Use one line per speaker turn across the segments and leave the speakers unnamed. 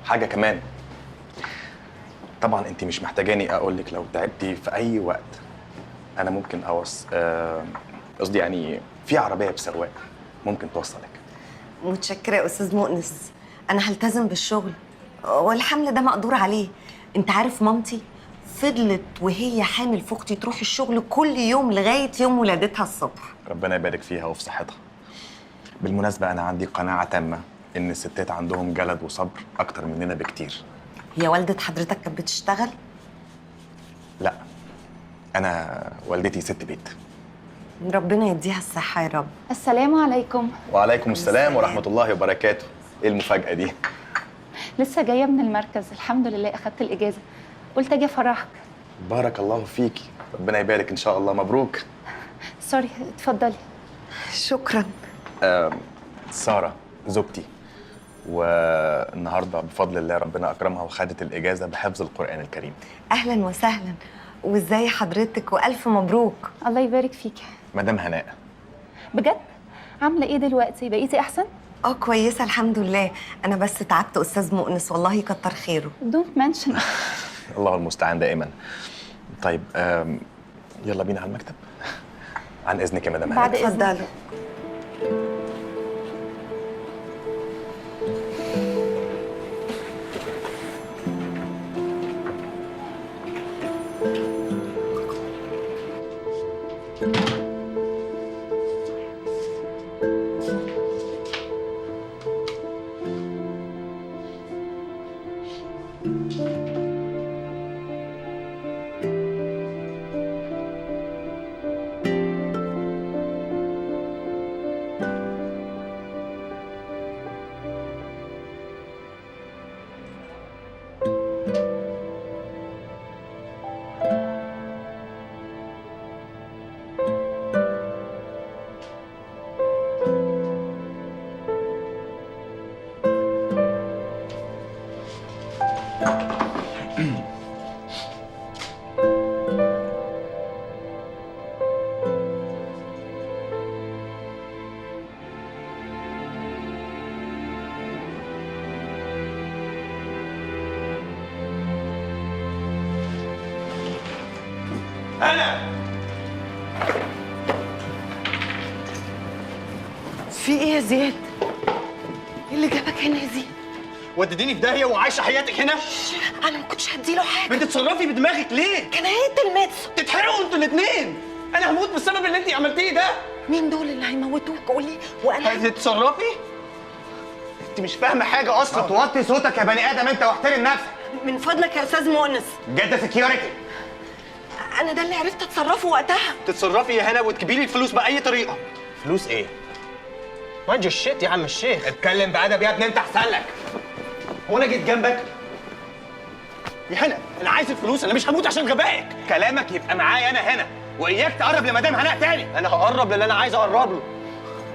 حاجه كمان، طبعا انت مش محتاجاني اقول لك لو تعبتي في اي وقت انا ممكن قصدي يعني في عربيه بسواق ممكن توصلك.
متشكرة يا أستاذ مؤنس، أنا هلتزم بالشغل والحمل ده مقدور عليه. أنت عارف مامتي فضلت وهي حامل في أختي تروح الشغل كل يوم لغاية يوم ولادتها الصبح.
ربنا يبارك فيها وفي صحتها. بالمناسبه انا عندي قناعه تامه ان الستات عندهم جلد وصبر اكتر مننا بكتير.
هي والدة حضرتك كانت بتشتغل؟
لا، انا والدتي ست بيت.
ربنا يديها الصحة يا رب.
السلام عليكم.
وعليكم السلام ورحمه الله وبركاته. ايه المفاجاه دي؟
لسه جايه من المركز، الحمد لله اخدت الاجازه، قلت اجي افرحك.
بارك الله فيكي، ربنا يبارك ان شاء الله، مبروك.
سوري، اتفضلي.
شكرا.
ساره زوجتي، والنهارده بفضل الله ربنا اكرمها وخدت الاجازه بحفظ القران الكريم.
أهلا وسهلا، وإزاي حضرتك وألف مبروك.
الله يبارك فيكي.
مدام هناء،
بجد؟ عامله ايه دلوقتي؟ بقيتي احسن؟
كويسة الحمد لله. أنا بس تعبت أستاذ مؤنس، والله يكتر خيره.
دونت منشن.
الله المستعان دائما. طيب يلا بينا على المكتب. عن اذنك يا مدام هناء.
بعد إذنك.
اتفضلوا. في ايه يا زياد؟ ايه اللي جابك هنا يا زياد؟
وديتيني في داهيه وعايشه حياتك هنا.
انا ما كنتش هديله حاجه.
بتتصرفي بدماغك ليه؟
كان هيقتل ماتسو.
تتحرقوا انتوا الاثنين. انا هموت بسبب اللي انت عملتيه ده.
مين دول اللي هيموتوك؟ قولي وانا
هتتصرفي؟ انت مش فاهمه حاجه اصلا. توطي صوتك يا بني ادم انت واحترم نفسك.
من فضلك يا استاذ مؤنس.
جده سكيورتي.
انا ده اللي عرفت اتصرفه وقتها.
تتصرفي يا هنا وتجيبي لي الفلوس باي طريقه.
فلوس ايه؟
مانج الشيت يا عم الشيخ.
اتكلم بادب يا ابني، انت احسن لك.
هو انا جيت جنبك؟ يا هنا انا عايز الفلوس، انا مش هموت عشان غبائك.
كلامك يبقى معايا انا هنا، واياك تقرب لمدام هناء تاني.
انا هقرب للي انا عايز اقرب له.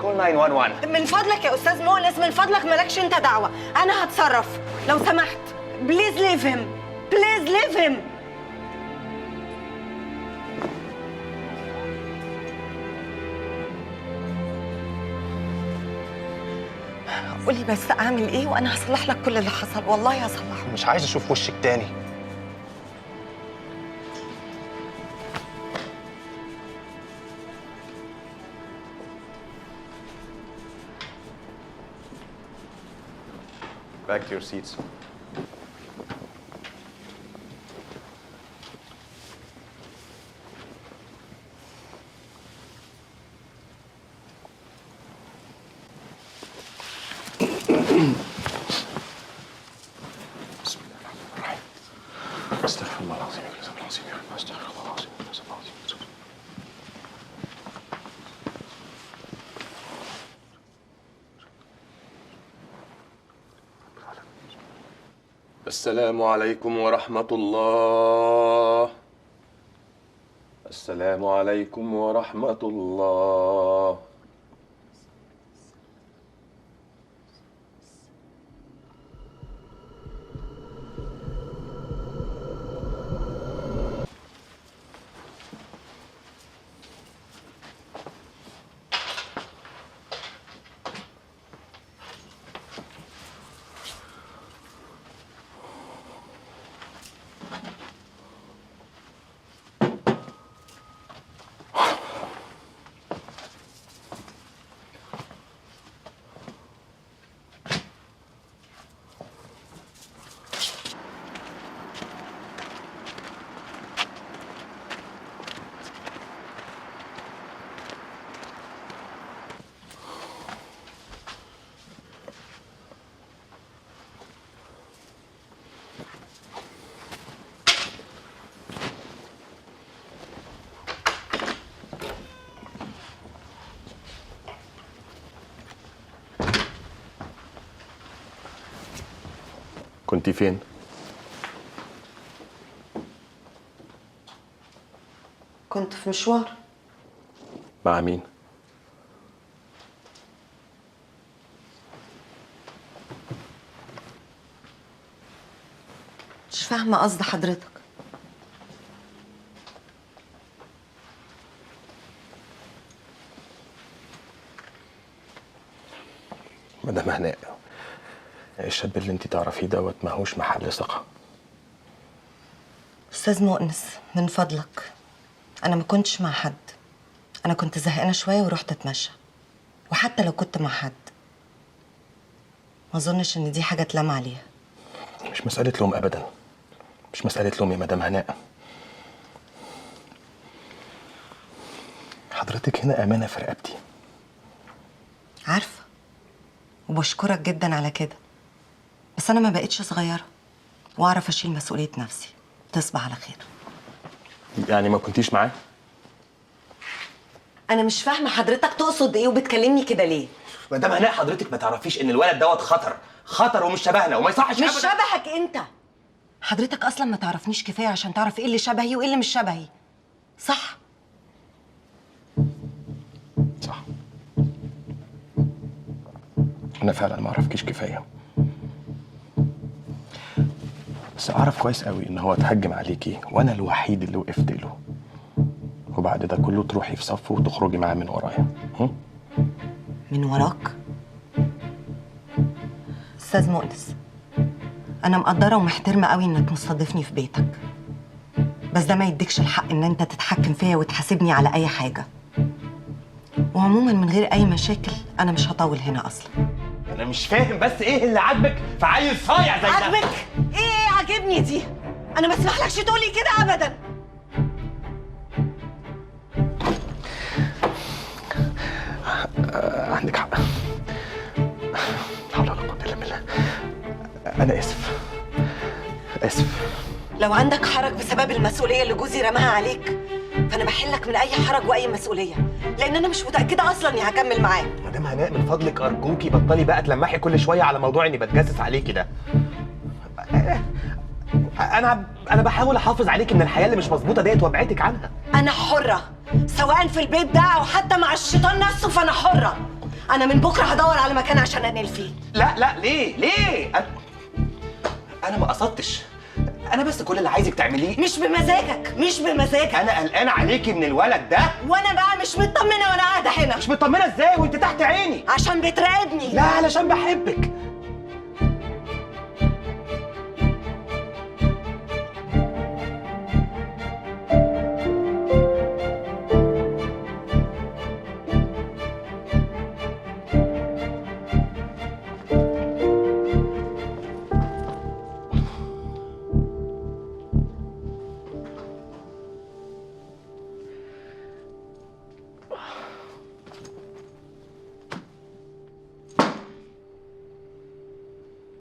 كول 911.
من فضلك يا استاذ مؤنس، من فضلك مالكش انت دعوه، انا هتصرف لو سمحت. بليز ليف هيم، بليز ليف هيم. قولي بس اعمل ايه وانا هصلح لك كل اللي حصل، والله هصلحه.
مش عايز اشوف وشك تاني.
Back to your seats. بسم الله الرحمن الرحيم. استغفر الله العظيم، استغفر الله العظيم، استغفر الله العظيم، استغفر الله العظيم.
السلام عليكم ورحمة الله. السلام عليكم ورحمة الله. كنتي فين؟
كنت في مشوار.
مع مين؟
مش فاهمة قصد حضرتك.
مدام هناء، الشاب اللي انت تعرفيه دوت ماهوش محل ثقة.
أستاذ مؤنس من فضلك، أنا ما كنتش مع حد. أنا كنت زهقانة شوية ورحت أتمشى، وحتى لو كنت مع حد ما أظنش إن دي حاجة تلام عليها.
مش مسألة لوم أبدا، مش مسألة لوم يا مدام هناء. حضرتك هنا أمانة في رقبتي.
عارفة، وبشكرك جدا على كده، بس أنا ما بقتش صغيرة وأعرف أشيل مسؤولية نفسي. تصبح على خير.
يعني ما كنتيش معاه؟
أنا مش فاهمة حضرتك تقصد إيه وبتكلمني كده ليه؟
مدام هناء، حضرتك ما تعرفيش ان الولد دوت خطر ومش شبهنا وما يصحش
مش
أبداً.
شبهك أنت. حضرتك أصلا ما تعرفنيش كفاية عشان تعرف إيه اللي شبهي وإيه اللي مش شبهي، صح؟
صح. أنا فعلا ما أعرفكيش كفاية، بس أعرف كويس قوي إن هو اتهجم عليكي وأنا الوحيد اللي وقفت له، وبعد ده كله تروحي في صفه وتخرجي معاه من ورايا.
من وراك؟ أستاذ مؤنس، أنا مقدرة ومحترمة قوي إنك مستضيفني في بيتك، بس ده ما يديكش الحق إن أنت تتحكم فيا وتحاسبني على أي حاجة. وعموما من غير أي مشاكل أنا مش هطول هنا أصلا.
انا مش فاهم بس ايه اللي عاجبك في عيل صايع زي ده؟
عاجبك؟ إيه عاجبني دي؟ أنا ما اسمحلكش تقولي كده أبدا.
عندك حق. لا حول ولا قوة إلا بالله. أنا آسف، آسف.
لو عندك حرج بسبب المسؤولية اللي جوزي رماها عليك فأنا بحلك من أي حرج وأي مسؤولية، لأن أنا مش متأكدة أصلا إني هكمل معاك.
مدام هناء، من فضلك ارجوكي بطلي بقى تلمحي كل شويه على موضوع اني بتجسس عليكي ده. انا بحاول احافظ عليكي من الحياه اللي مش مظبوطه ديت وابعدك عنها.
أنا حرة، سواء في البيت ده أو حتى مع الشيطان نفسه، فأنا حرة. أنا من بكرة هدور على مكان عشان أنقل فيه.
لا ليه انا ما قصدتش. انا بس كل اللي عايزك تعمليه.
مش بمزاجك، مش بمزاجك.
انا قلقان عليكي من الولد ده.
وأنا بقى مش مطمنة وأنا قاعدة هنا.
مش مطمنه ازاي وانت تحت عيني؟
عشان بتراقبني.
لا، علشان بحبك.